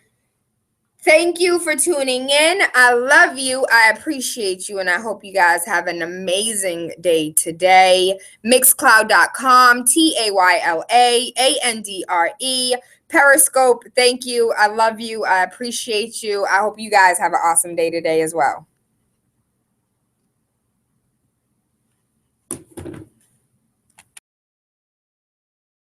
Thank you for tuning in. I love you. I appreciate you. And I hope you guys have an amazing day today. Mixcloud.com, TaylaAndre. Periscope, thank you. I love you. I appreciate you. I hope you guys have an awesome day today as well.